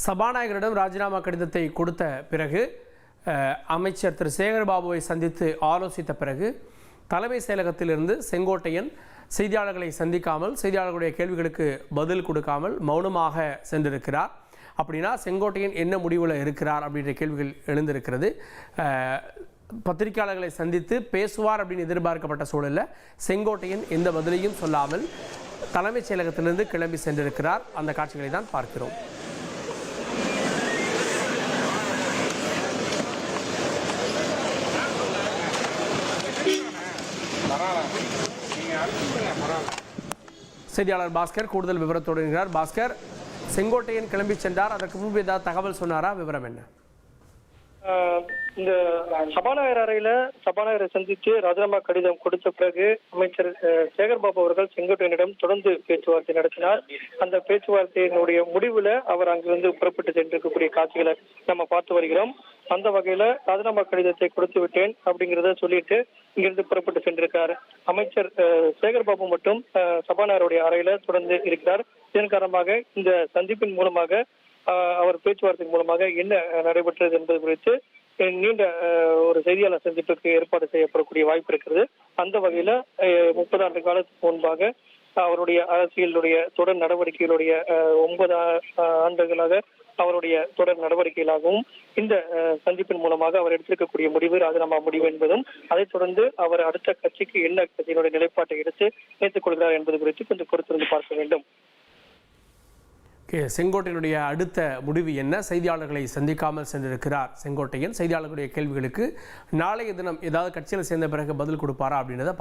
சபாநாயகரிடம் ராஜினாமா கடிதத்தை கொடுத்த பிறகு அமைச்சர் திரு சேகர்பாபுவை சந்தித்து ஆலோசித்த பிறகு தலைமை செயலகத்திலிருந்து செங்கோட்டையன் செய்தியாளர்களை சந்திக்காமல் செய்தியாளர்களுடைய கேள்விகளுக்கு பதில் கொடுக்காமல் மௌனமாக சென்றிருக்கிறார். அப்படின்னா செங்கோட்டையன் என்ன முடிவில் இருக்கிறார் அப்படின்ற கேள்விகள் எழுந்திருக்கிறது. பத்திரிகையாளர்களை சந்தித்து பேசுவார் அப்படின்னு எதிர்பார்க்கப்பட்ட சூழலில் செங்கோட்டையன் எந்த பதிலையும் சொல்லாமல் தலைமைச் செயலகத்திலிருந்து கிளம்பி சென்றிருக்கிறார். அந்த காட்சிகளை தான் பார்க்கிறோம். செய்தியாளர் பாஸ்கர் கூடுதல் விவரத்தோடு இருக்கிறார். பாஸ்கர், செங்கோட்டையன் கிளம்பி சென்றார், அதற்கு முன்பு ஏதாவது தகவல் சொன்னாரா? விவரம் என்ன? இந்த சபாநாயகர் அறையில சபாநாயகரை சந்தித்து ராஜினாமா கடிதம் கொடுத்த பிறகு அமைச்சர் சேகர்பாபு அவர்கள் செங்கோட்டையனிடம் தொடர்ந்து பேச்சுவார்த்தை நடத்தினார். அந்த பேச்சுவார்த்தையினுடைய முடிவுல அவர் அங்கிருந்து புறப்பட்டு சென்றிருக்கக்கூடிய காட்சிகளை நம்ம பார்த்து வருகிறோம். அந்த வகையில ராஜினாமா கடிதத்தை கொடுத்து விட்டேன் அப்படிங்கிறத சொல்லிட்டு இங்கிருந்து புறப்பட்டு சென்றிருக்கார். அமைச்சர் சேகர்பாபு மட்டும் சபாநாயகருடைய அறையில தொடர்ந்து இருக்கிறார். இதன் காரணமாக இந்த சந்திப்பின் மூலமாக அவர் பேச்சுவார்த்தை மூலமாக என்ன நடைபெற்றது என்பது குறித்து நீண்ட ஒரு செய்தியாளர் சந்திப்புக்கு ஏற்பாடு செய்யப்படக்கூடிய வாய்ப்பு இருக்கிறது. அந்த வகையில 30 ஆண்டு காலத்துக்கு முன்பாக அவருடைய அரசியலுடைய தொடர் நடவடிக்கைகளுடைய 9 ஆண்டுகளாக அவருடைய தொடர் நடவடிக்கைகளாகவும் இந்த சந்திப்பின் மூலமாக அவர் எடுத்திருக்கக்கூடிய முடிவு ராஜினாமா முடிவு என்பதும் அதைத் தொடர்ந்து அவர் அடுத்த கட்சிக்கு என்ன கட்சியினுடைய நிலைப்பாட்டை எடுத்து இணைத்துக் கொள்கிறார் என்பது குறித்து கொஞ்சம் பொறுத்திருந்து பார்க்க வேண்டும். செங்கோட்டையனுடைய அடுத்த முடிவு என்ன? செய்தியாளர்களை சந்திக்காமல் சென்றிருக்கிறார் செங்கோட்டையன். செய்தியாளர்களுடைய கேள்விகளுக்கு நாளைய தினம் ஏதாவது கட்சியில் சேர்ந்த பிறகு பதில் கொடுப்பாரா அப்படின்றத